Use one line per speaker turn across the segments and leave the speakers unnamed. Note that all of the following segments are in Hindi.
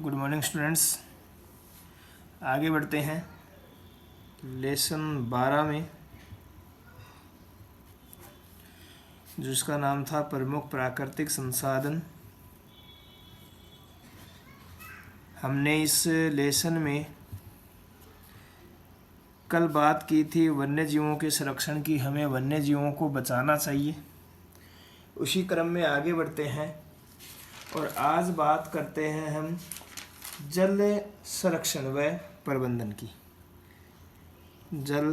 Good morning students. आगे बढ़ते हैं लेसन 12 में, जिसका नाम था प्रमुख प्राकृतिक संसाधन। हमने इस लेसन में कल बात की थी वन्य जीवों के संरक्षण की, हमें वन्य जीवों को बचाना चाहिए। उसी क्रम में आगे बढ़ते हैं और आज बात करते हैं हम जल संरक्षण व प्रबंधन की। जल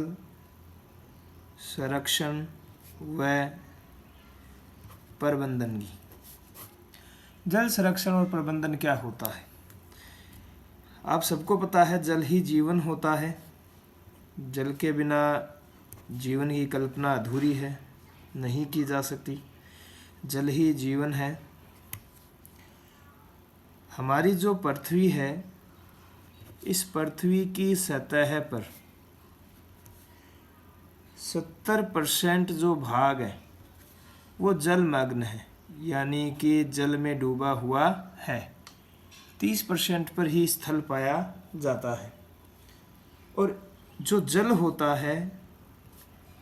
संरक्षण व प्रबंधन की। जल संरक्षण और प्रबंधन क्या होता है? आप सबको पता है जल ही जीवन होता है। जल के बिना जीवन की कल्पना अधूरी है, नहीं की जा सकती। जल ही जीवन है। हमारी जो पृथ्वी है, इस पृथ्वी की सतह पर 70% जो भाग है वो जलमग्न है, यानी कि जल में डूबा हुआ है। 30% पर ही स्थल पाया जाता है। और जो जल होता है,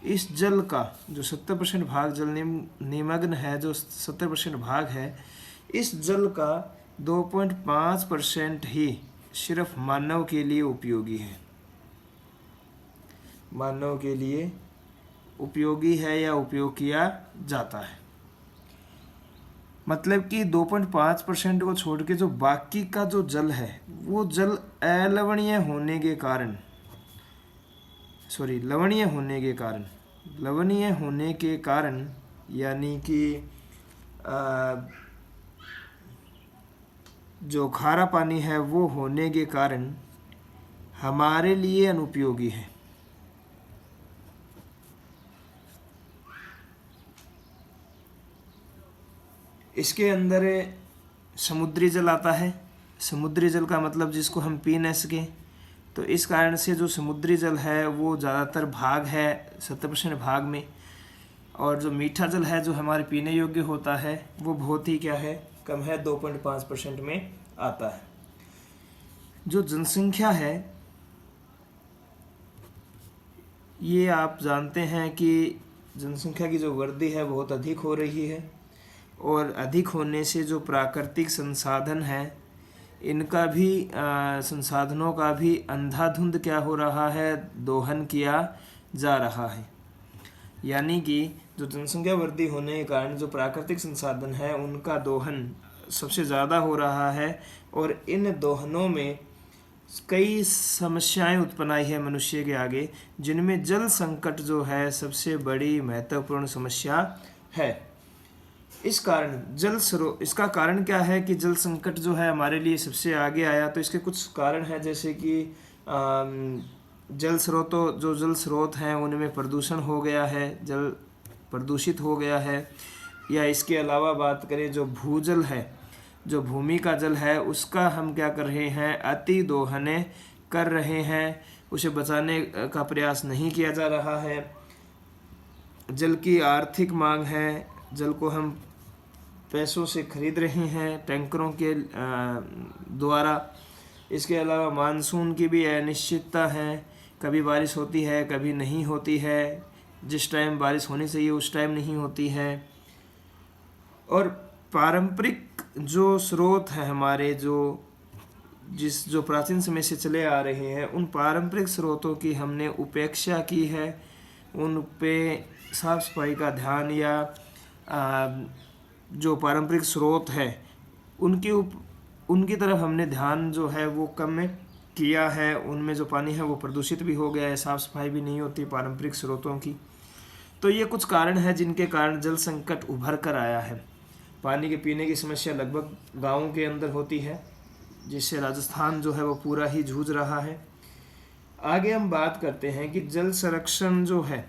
इस जल का जो 70% भाग जल निमग्न है, जो 70% भाग है, इस जल का 2.5% ही सिर्फ मानव के लिए उपयोगी है। मानव के लिए उपयोगी है या उपयोग किया जाता है। मतलब कि 2.5% को छोड़ के जो बाकी का जो जल है वो जल अलवणीय होने के कारण, लवणीय होने के कारण यानी कि जो खारा पानी है वो होने के कारण हमारे लिए अनुपयोगी है। इसके अंदर समुद्री जल आता है। समुद्री जल का मतलब जिसको हम पी न सकें, तो इस कारण से जो समुद्री जल है वो ज़्यादातर भाग है 70% भाग में। और जो मीठा जल है जो हमारे पीने योग्य होता है वो बहुत ही क्या है, कम है, 2.5% में आता है। जो जनसंख्या है, ये आप जानते हैं कि जनसंख्या की जो वृद्धि है बहुत अधिक हो रही है। और अधिक होने से जो प्राकृतिक संसाधन है, इनका भी संसाधनों का भी अंधाधुंध क्या हो रहा है, दोहन किया जा रहा है। यानी कि जो जनसंख्या वृद्धि होने के कारण जो प्राकृतिक संसाधन है उनका दोहन सबसे ज़्यादा हो रहा है। और इन दोहनों में कई समस्याएं उत्पन्न आई है मनुष्य के आगे, जिनमें जल संकट जो है सबसे बड़ी महत्वपूर्ण समस्या है। इस कारण इसका कारण क्या है कि जल संकट जो है हमारे लिए सबसे आगे आया। तो इसके कुछ कारण हैं, जैसे कि जल स्रोत हैं उनमें प्रदूषण हो गया है, जल प्रदूषित हो गया है। या इसके अलावा बात करें जो भूजल है, जो भूमि का जल है, उसका हम क्या कर रहे हैं, अति दोहन कर रहे हैं। उसे बचाने का प्रयास नहीं किया जा रहा है। जल की आर्थिक मांग है, जल को हम पैसों से खरीद रहे हैं टैंकरों के द्वारा। इसके अलावा मानसून की भी अनिश्चितता है, कभी बारिश होती है कभी नहीं होती है, जिस टाइम बारिश होनी चाहिए उस टाइम नहीं होती है। और पारंपरिक जो स्रोत हैं हमारे, जो प्राचीन समय से चले आ रहे हैं, उन पारंपरिक स्रोतों की हमने उपेक्षा की है। उन पे साफ सफाई का ध्यान या जो पारंपरिक स्रोत है उनकी तरफ हमने ध्यान जो है वो कम किया है। उनमें जो पानी है वो प्रदूषित भी हो गया है, साफ़ सफाई भी नहीं होती पारंपरिक स्रोतों की। तो ये कुछ कारण हैं जिनके कारण जल संकट उभर कर आया है। पानी के पीने की समस्या लगभग गाँवों के अंदर होती है, जिससे राजस्थान जो है वो पूरा ही जूझ रहा है। आगे हम बात करते हैं कि जल संरक्षण जो है,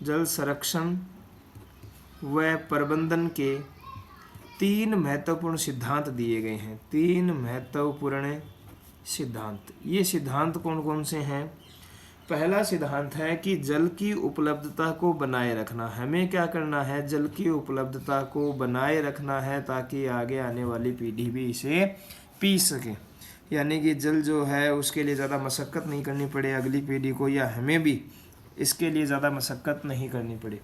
जल संरक्षण व प्रबंधन के 3 महत्वपूर्ण सिद्धांत दिए गए हैं। 3 महत्वपूर्ण सिद्धांत। ये सिद्धांत कौन कौन से हैं? पहला सिद्धांत है कि जल की उपलब्धता को बनाए रखना। हमें क्या करना है, जल की उपलब्धता को बनाए रखना है ताकि आगे आने वाली पीढ़ी भी इसे पी सके, यानी कि जल जो है उसके लिए ज़्यादा मशक्क़त नहीं करनी पड़े अगली पीढ़ी को, या हमें भी इसके लिए ज़्यादा मशक्क़त नहीं करनी पड़े।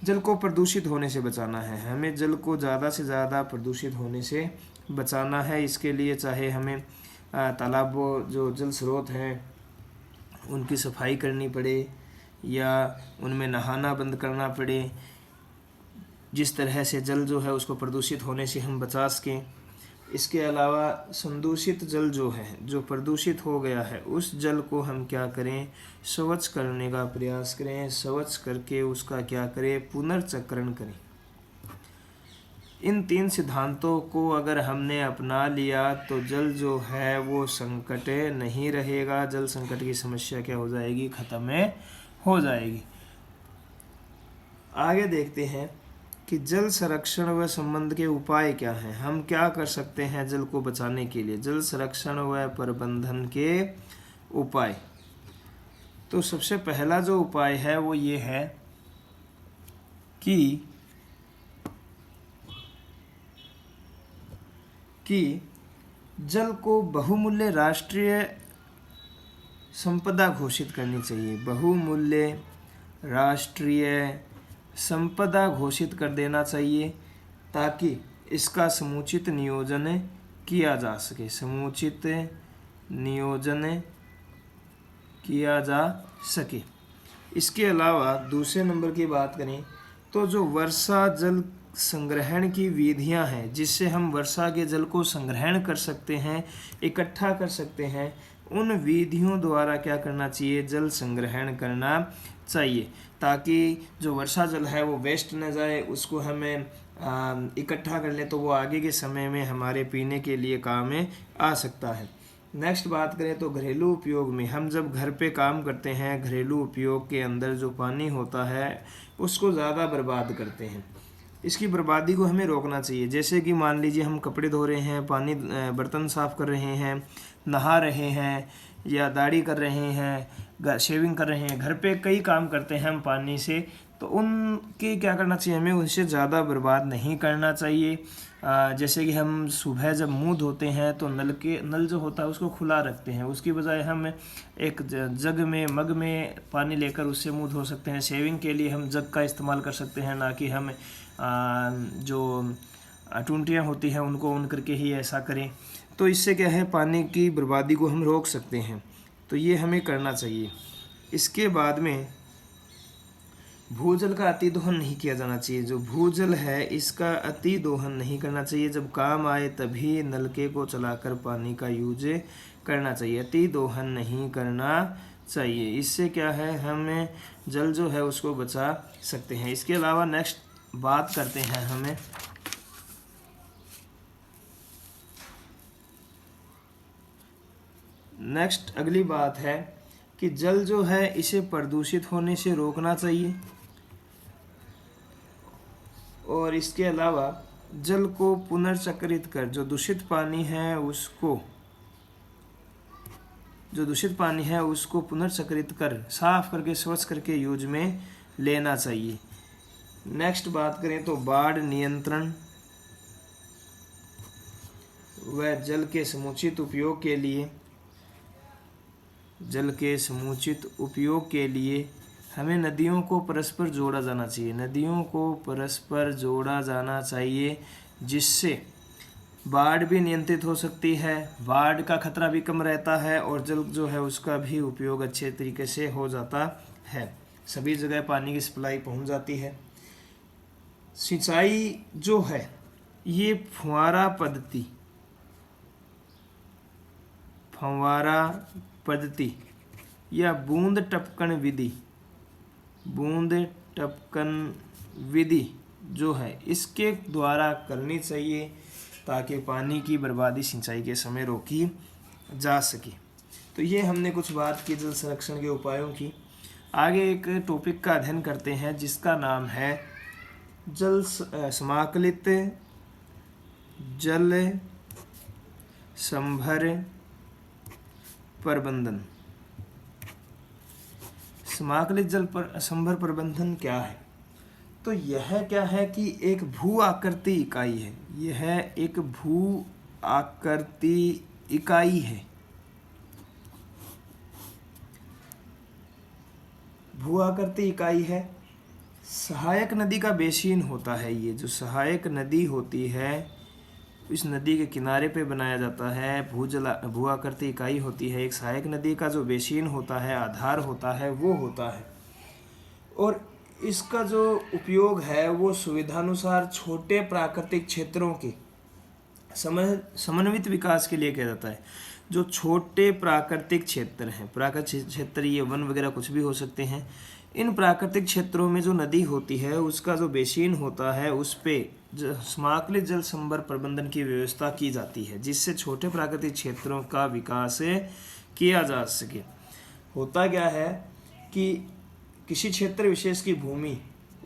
जल को प्रदूषित होने से बचाना है, हमें जल को ज़्यादा से ज़्यादा प्रदूषित होने से बचाना है। इसके लिए चाहे हमें तालाबों जो जल स्रोत हैं उनकी सफाई करनी पड़े या उनमें नहाना बंद करना पड़े, जिस तरह से जल जो है उसको प्रदूषित होने से हम बचा सकें। इसके अलावा संदूषित जल जो है, जो प्रदूषित हो गया है, उस जल को हम क्या करें, स्वच्छ करने का प्रयास करें। स्वच्छ करके उसका क्या करें, पुनर्चक्रण करें। इन 3 सिद्धांतों को अगर हमने अपना लिया तो जल जो है वो संकट नहीं रहेगा। जल संकट की समस्या क्या हो जाएगी, ख़त्म हो जाएगी। आगे देखते हैं कि जल संरक्षण व संबंध के उपाय क्या हैं। हम क्या कर सकते हैं जल को बचाने के लिए, जल संरक्षण व प्रबंधन के उपाय। तो सबसे पहला जो उपाय है वो ये है कि जल को बहुमूल्य राष्ट्रीय संपदा घोषित करनी चाहिए। बहुमूल्य राष्ट्रीय संपदा घोषित कर देना चाहिए ताकि इसका समुचित नियोजन किया जा सके। समुचित नियोजन किया जा सके। इसके अलावा दूसरे नंबर की बात करें तो जो वर्षा जल संग्रहण की विधियां हैं, जिससे हम वर्षा के जल को संग्रहण कर सकते हैं, इकट्ठा कर सकते हैं, उन विधियों द्वारा क्या करना चाहिए, जल संग्रहण करना चाहिए ताकि जो वर्षा जल है वो वेस्ट न जाए, उसको हमें इकट्ठा कर लें तो वो आगे के समय में हमारे पीने के लिए काम में आ सकता है। नेक्स्ट बात करें तो घरेलू उपयोग में, हम जब घर पे काम करते हैं, घरेलू उपयोग के अंदर जो पानी होता है उसको ज़्यादा बर्बाद करते हैं। इसकी बर्बादी को हमें रोकना चाहिए। जैसे कि मान लीजिए हम कपड़े धो रहे हैं, पानी बर्तन साफ़ कर रहे हैं, नहा रहे हैं या दाढ़ी कर रहे हैं, शेविंग कर रहे हैं, घर पे कई काम करते हैं हम पानी से, तो उनकी क्या करना चाहिए, हमें उनसे ज़्यादा बर्बाद नहीं करना चाहिए। जैसे कि हम सुबह जब मुंह धोते हैं तो नल जो होता है उसको खुला रखते हैं, उसकी बजाय हम एक जग में, मग में पानी लेकर उससे मुंह धो सकते हैं। शेविंग के लिए हम जग का इस्तेमाल कर सकते हैं, ना कि हम जो टूंटियाँ होती हैं उनको ऑन करके ही ऐसा करें। तो इससे क्या है, पानी की बर्बादी को हम रोक सकते हैं, तो ये हमें करना चाहिए। इसके बाद में भूजल का अति दोहन नहीं किया जाना चाहिए। जो भूजल है इसका अति दोहन नहीं करना चाहिए। जब काम आए तभी नलके को चलाकर पानी का यूज करना चाहिए, अति दोहन नहीं करना चाहिए। इससे क्या है, हमें जल जो है उसको बचा सकते हैं। इसके अलावा नेक्स्ट बात करते हैं हमें नेक्स्ट अगली बात है कि जल जो है इसे प्रदूषित होने से रोकना चाहिए। और इसके अलावा जल को पुनर्चक्रित कर जो दूषित पानी है उसको पुनर्चक्रित कर साफ करके स्वच्छ करके यूज में लेना चाहिए। नेक्स्ट बात करें तो बाढ़ नियंत्रण व जल के समुचित उपयोग के लिए हमें नदियों को परस्पर जोड़ा जाना चाहिए। नदियों को परस्पर जोड़ा जाना चाहिए जिससे बाढ़ भी नियंत्रित हो सकती है, बाढ़ का खतरा भी कम रहता है और जल जो है उसका भी उपयोग अच्छे तरीके से हो जाता है, सभी जगह पानी की सप्लाई पहुंच जाती है। सिंचाई जो है ये फव्वारा पद्धति या बूंद टपकन विधि जो है इसके द्वारा करनी चाहिए ताकि पानी की बर्बादी सिंचाई के समय रोकी जा सके। तो ये हमने कुछ बात की जल संरक्षण के उपायों की। आगे एक टॉपिक का अध्ययन करते हैं जिसका नाम है समाकलित जल संभर प्रबंधन। समाकलित जल संभर प्रबंधन क्या है? तो यह क्या है कि एक भू आकृति इकाई है। यह एक भू आकृति इकाई है। भू आकृति इकाई है। सहायक नदी का बेसिन होता है। ये जो सहायक नदी होती है, इस नदी के किनारे पे बनाया जाता है। भू आकृति इकाई होती है। एक सहायक नदी का जो बेसिन होता है, आधार होता है, वो होता है। और इसका जो उपयोग है वो सुविधानुसार छोटे प्राकृतिक क्षेत्रों के समन्वित विकास के लिए किया जाता है। जो छोटे प्राकृतिक क्षेत्र हैं, प्राकृतिक क्षेत्र ये वन वगैरह कुछ भी हो सकते हैं, इन प्राकृतिक क्षेत्रों में जो नदी होती है उसका जो बेसिन होता है उस पे समाकलित जल संभर प्रबंधन की व्यवस्था की जाती है, जिससे छोटे प्राकृतिक क्षेत्रों का विकास किया जा सके। होता क्या है कि किसी क्षेत्र विशेष की भूमि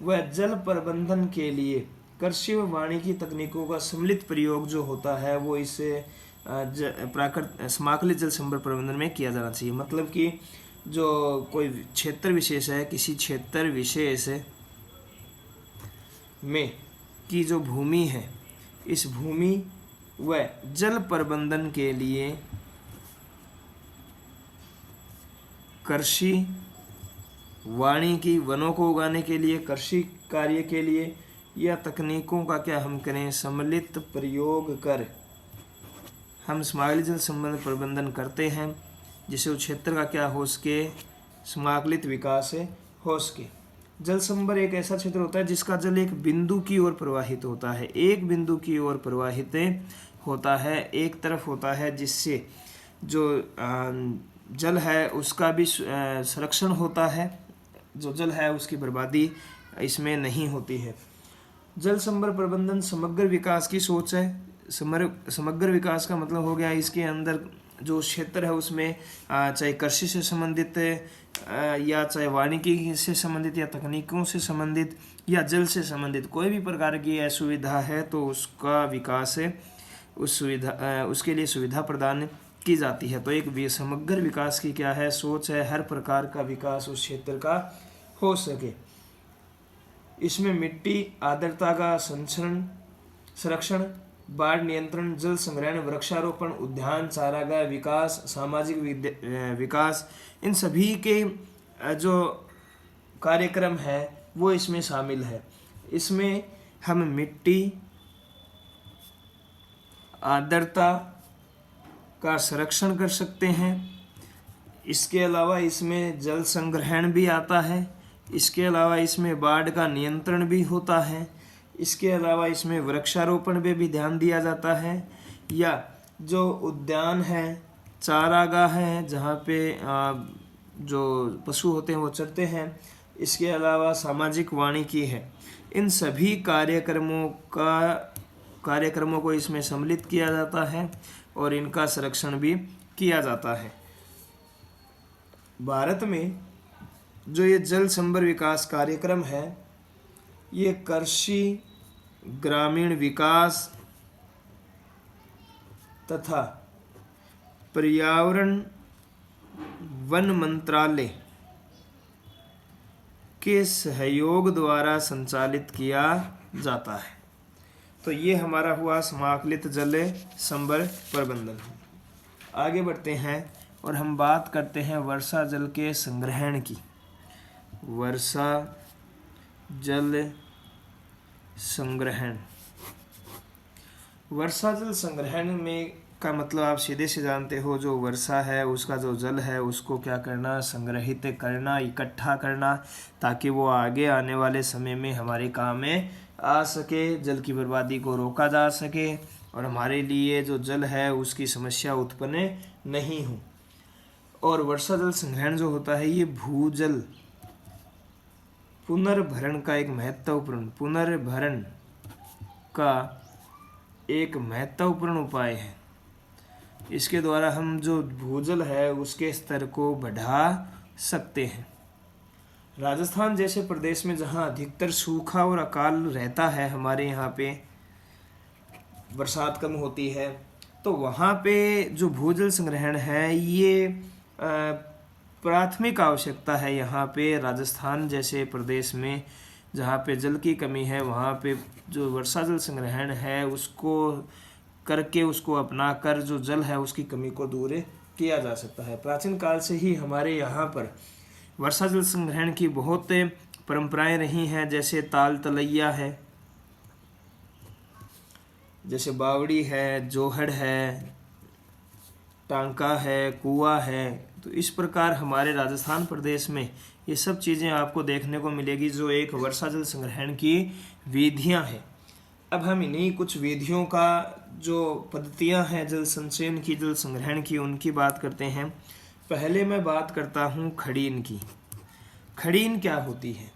व जल प्रबंधन के लिए कृषि व वानिकी तकनीकों का सम्मिलित प्रयोग जो होता है वो इस समाकलित जल संभर प्रबंधन में किया जाना चाहिए। मतलब कि जो कोई क्षेत्र विशेष है, किसी क्षेत्र विशेष में की जो भूमि है, इस भूमि व जल प्रबंधन के लिए कृषि, वानिकी, वनों को उगाने के लिए, कृषि कार्य के लिए या तकनीकों का क्या हम करें, सम्मिलित प्रयोग कर हम समाकलित जल संबंध प्रबंधन करते हैं, जिससे उस क्षेत्र का क्या हो सके, समाकलित विकास हो सके। जल संभर एक ऐसा क्षेत्र होता है जिसका जल एक बिंदु की ओर प्रवाहित होता है। एक बिंदु की ओर प्रवाहित होता है, एक तरफ होता है, जिससे जो जल है उसका भी संरक्षण होता है। जो जल है उसकी बर्बादी इसमें नहीं होती है। जल संभर प्रबंधन समग्र विकास की सोच है। समग्र विकास का मतलब हो गया इसके अंदर जो क्षेत्र है उसमें चाहे कृषि से संबंधित या चाहे वानिकी से संबंधित या तकनीकों से संबंधित या जल से संबंधित कोई भी प्रकार की सुविधा है तो उसका विकास उसके लिए सुविधा प्रदान की जाती है। तो एक समग्र विकास की क्या है, सोच है, हर प्रकार का विकास उस क्षेत्र का हो सके। इसमें मिट्टी आर्द्रता का संरक्षण, बाढ़ नियंत्रण, जल संग्रहण, वृक्षारोपण, उद्यान, चारागाह विकास, सामाजिक विकास, इन सभी के जो कार्यक्रम है वो इसमें शामिल है। इसमें हम मिट्टी आर्द्रता का संरक्षण कर सकते हैं। इसके अलावा इसमें जल संग्रहण भी आता है। इसके अलावा इसमें बाढ़ का नियंत्रण भी होता है। इसके अलावा इसमें वृक्षारोपण पे भी ध्यान दिया जाता है, या जो उद्यान है, चारागाह है, जहाँ पे जो पशु होते हैं वो चरते हैं। इसके अलावा सामाजिक वानिकी है। इन सभी कार्यक्रमों को इसमें सम्मिलित किया जाता है और इनका संरक्षण भी किया जाता है। भारत में जो ये जल संभर विकास कार्यक्रम है, ये कृषि, ग्रामीण विकास तथा पर्यावरण वन मंत्रालय के सहयोग द्वारा संचालित किया जाता है। तो ये हमारा हुआ समाकलित जल संभर प्रबंधन। आगे बढ़ते हैं और हम बात करते हैं वर्षा जल के संग्रहण की। वर्षा जल संग्रहण। वर्षा जल संग्रहण में का मतलब आप सीधे से जानते हो, जो वर्षा है उसका जो जल है उसको क्या करना, संग्रहित करना, इकट्ठा करना, ताकि वो आगे आने वाले समय में हमारे काम में आ सके, जल की बर्बादी को रोका जा सके और हमारे लिए जो जल है उसकी समस्या उत्पन्न नहीं हो। और वर्षा जल संग्रहण जो होता है ये भूजल पुनर्भरण का एक महत्वपूर्ण उपाय है। इसके द्वारा हम जो भूजल है उसके स्तर को बढ़ा सकते हैं। राजस्थान जैसे प्रदेश में जहाँ अधिकतर सूखा और अकाल रहता है, हमारे यहाँ पे बरसात कम होती है, तो वहाँ पे जो भूजल संग्रहण है ये प्राथमिक आवश्यकता है। यहाँ पे राजस्थान जैसे प्रदेश में जहाँ पे जल की कमी है, वहाँ पे जो वर्षा जल संग्रहण है उसको करके उसको अपना कर जो जल है उसकी कमी को दूर किया जा सकता है। प्राचीन काल से ही हमारे यहाँ पर वर्षा जल संग्रहण की बहुत परंपराएं रही हैं, जैसे ताल तलैया है, जैसे बावड़ी है, जोहड़ है, टांका है, कुआं है। तो इस प्रकार हमारे राजस्थान प्रदेश में ये सब चीज़ें आपको देखने को मिलेगी जो एक वर्षा जल संग्रहण की विधियां हैं। अब हम इन्हीं कुछ विधियों का जो पद्धतियां हैं जल संचयन की, जल संग्रहण की, उनकी बात करते हैं। पहले मैं बात करता हूं खड़ीन की। खड़ीन क्या होती है?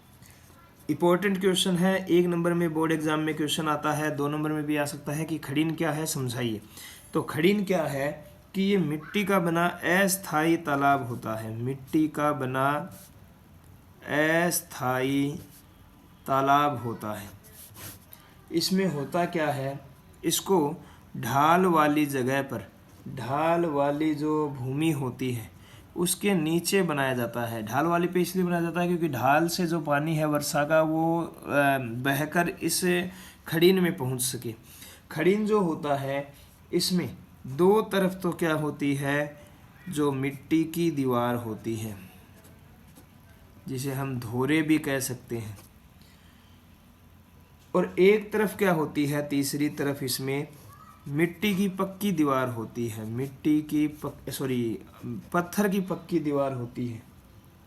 इंपॉर्टेंट क्वेश्चन है, 1 नंबर में बोर्ड एग्जाम में क्वेश्चन आता है, 2 नंबर में भी आ सकता है कि खड़ीन क्या है, समझाइए। तो खड़ीन क्या है कि ये मिट्टी का बना अस्थायी तालाब होता है। मिट्टी का बना अस्थायी तालाब होता है। इसमें होता क्या है, इसको ढाल वाली जगह पर, ढाल वाली जो भूमि होती है उसके नीचे बनाया जाता है। ढाल वाली पे इसलिए बनाया जाता है क्योंकि ढाल से जो पानी है वर्षा का वो बहकर इस खड़ीन में पहुंच सके। खड़ीन जो होता है इसमें 2 तरफ तो क्या होती है, जो मिट्टी की दीवार होती है, जिसे हम धोरे भी कह सकते हैं, और एक तरफ क्या होती है, तीसरी तरफ इसमें मिट्टी की पक्की दीवार होती है। पत्थर की पक्की दीवार होती है,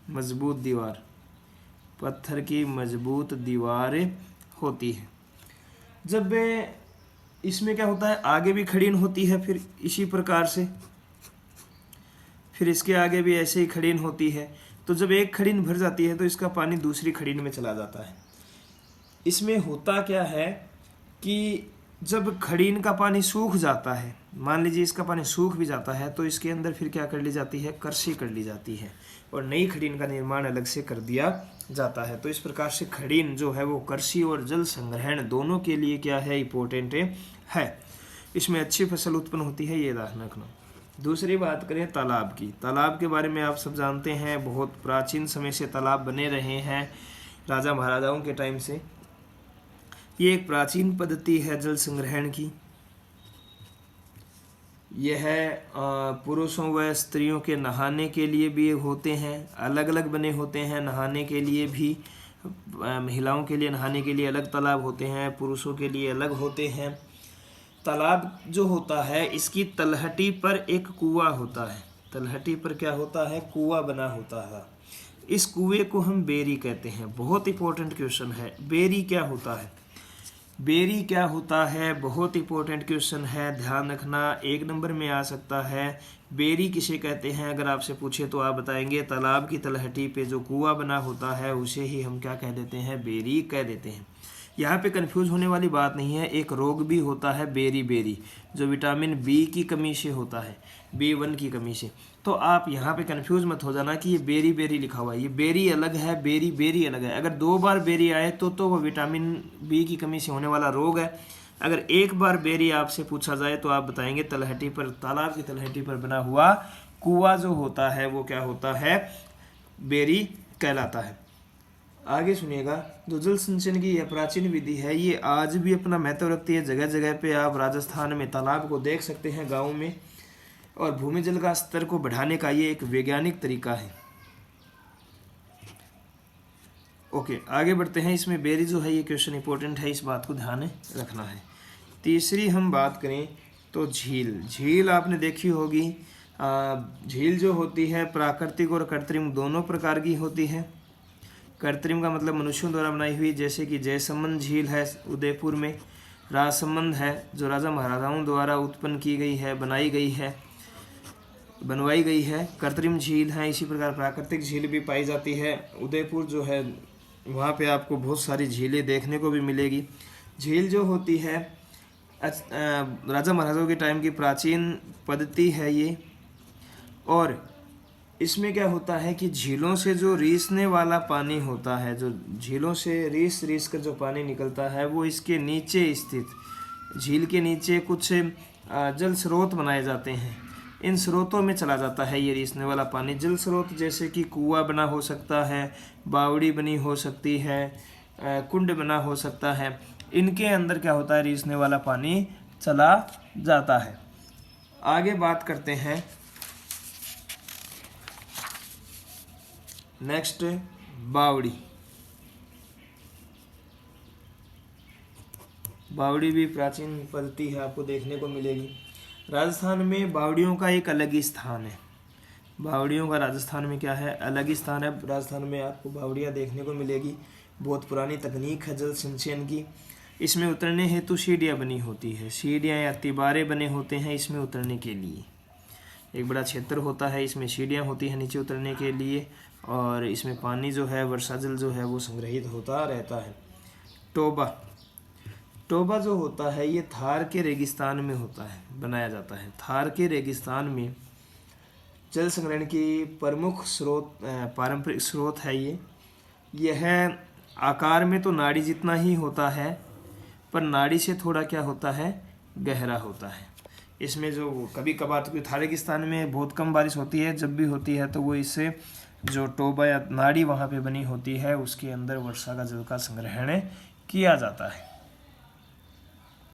मजबूत दीवार, पत्थर की मजबूत दीवार होती है। जब इसमें क्या होता है, आगे भी खड़ीन होती है, फिर इसी प्रकार से फिर इसके आगे भी ऐसे ही खड़ीन होती है। तो जब एक खड़ीन भर जाती है तो इसका पानी दूसरी खड़ीन में चला जाता है। इसमें होता क्या है कि जब खड़ीन का पानी सूख जाता है, मान लीजिए इसका पानी सूख भी जाता है, तो इसके अंदर फिर क्या कर ली जाती है, करसी कर ली जाती है और नई खड़ीन का निर्माण अलग से कर दिया जाता है। तो इस प्रकार से खड़ीन जो है वो करसी और जल संग्रहण दोनों के लिए क्या है, इंपॉर्टेंट है। इसमें अच्छी फसल उत्पन्न होती है, ये ध्यान रखना। दूसरी बात करें तालाब की। तालाब के बारे में आप सब जानते हैं, बहुत प्राचीन समय से तालाब बने रहे हैं, राजा महाराजाओं के टाइम से। ये एक प्राचीन पद्धति है जल संग्रहण की। यह पुरुषों व स्त्रियों के नहाने के लिए भी होते हैं, अलग अलग बने होते हैं। नहाने के लिए भी, महिलाओं के लिए नहाने के लिए अलग तालाब होते हैं, पुरुषों के लिए अलग होते हैं। तालाब जो होता है इसकी तलहटी पर एक कुआं होता है। तलहटी पर क्या होता है, कुआं बना होता है। इस कुएं को हम बेरी कहते हैं। बहुत इंपॉर्टेंट क्वेश्चन है, बेरी क्या होता है, बेरी क्या होता है, बहुत इंपॉर्टेंट क्वेश्चन है, ध्यान रखना, 1 नंबर में आ सकता है। बेरी किसे कहते हैं अगर आपसे पूछे तो आप बताएंगे तालाब की तलहटी पे जो कुआं बना होता है उसे ही हम क्या कह देते हैं, बेरी कह देते हैं। यहाँ पे कंफ्यूज होने वाली बात नहीं है। एक रोग भी होता है बेरी, जो विटामिन बी की कमी से होता है, B1 की कमी से। तो आप यहाँ पे कंफ्यूज मत हो जाना कि ये बेरी लिखा हुआ है, ये बेरी अलग है, बेरी अलग है। अगर 2 बार बेरी आए तो वो विटामिन बी की कमी से होने वाला रोग है। अगर 1 बार बेरी आपसे पूछा जाए तो आप बताएंगे तलहटी पर, तालाब की तलहटी पर बना हुआ कुआं जो होता है वो क्या होता है, बेरी कहलाता है। आगे सुनिएगा, जो जल संचयन की यह प्राचीन विधि है ये आज भी अपना महत्व रखती है। जगह जगह पे आप राजस्थान में तालाब को देख सकते हैं, गाँव में, और भूमि जल का स्तर को बढ़ाने का ये एक वैज्ञानिक तरीका है। ओके, आगे बढ़ते हैं। इसमें बेरी जो है ये क्वेश्चन इंपॉर्टेंट है, इस बात को ध्यान रखना है। तीसरी हम बात करें तो झील आपने देखी होगी। झील जो होती है प्राकृतिक और कृत्रिम दोनों प्रकार की होती है। कृत्रिम का मतलब मनुष्यों द्वारा बनाई हुई, जैसे कि जयसमंद झील है उदयपुर में, राजसमंद है जो राजा महाराजाओं द्वारा उत्पन्न की गई है, बनवाई गई है, कृत्रिम झील है। इसी प्रकार प्राकृतिक झील भी पाई जाती है। उदयपुर जो है वहाँ पे आपको बहुत सारी झीलें देखने को भी मिलेगी। झील जो होती है राजा महाराजाओं के टाइम की प्राचीन पद्धति है ये। और इसमें क्या होता है कि झीलों से जो रीसने वाला पानी होता है, जो झीलों से रीस कर जो पानी निकलता है वो इसके नीचे स्थित, झील के नीचे कुछ जल स्रोत बनाए जाते हैं। इन स्रोतों में चला जाता है ये रीसने वाला पानी। जल स्रोत जैसे कि कुआं बना हो सकता है, बावड़ी बनी हो सकती है, कुंड बना हो सकता है। इनके अंदर क्या होता है, रीसने वाला पानी चला जाता है। आगे बात करते हैं नेक्स्ट बावड़ी। बावड़ी भी प्राचीन पद्धति है, आपको देखने को मिलेगी। राजस्थान में बावड़ियों का एक अलग ही स्थान है। बावड़ियों का राजस्थान में क्या है, अलग ही स्थान है। राजस्थान में आपको बावड़ियाँ देखने को मिलेगी। बहुत पुरानी तकनीक है जल संचयन की। इसमें उतरने हेतु सीढ़ियाँ बनी होती है, सीढ़ियाँ या तिबारे बने होते हैं इसमें उतरने के लिए। एक बड़ा क्षेत्र होता है, इसमें सीढ़ियाँ होती हैं नीचे उतरने के लिए, और इसमें पानी जो है, वर्षा जल जो है वो संग्रहित होता रहता है। टोबा, टोबा जो होता है ये थार के रेगिस्तान में होता है, बनाया जाता है। थार के रेगिस्तान में जल संग्रहण की प्रमुख स्रोत, पारंपरिक स्रोत है ये। यह आकार में तो नाड़ी जितना ही होता है, पर नाड़ी से थोड़ा क्या होता है, गहरा होता है। इसमें जो कभी कभार तो थार रेगिस्तान में बहुत कम बारिश होती है, जब भी होती है तो वो इससे जो टोबा या नाड़ी वहाँ पे बनी होती है उसके अंदर वर्षा का जल का संग्रहण किया जाता है।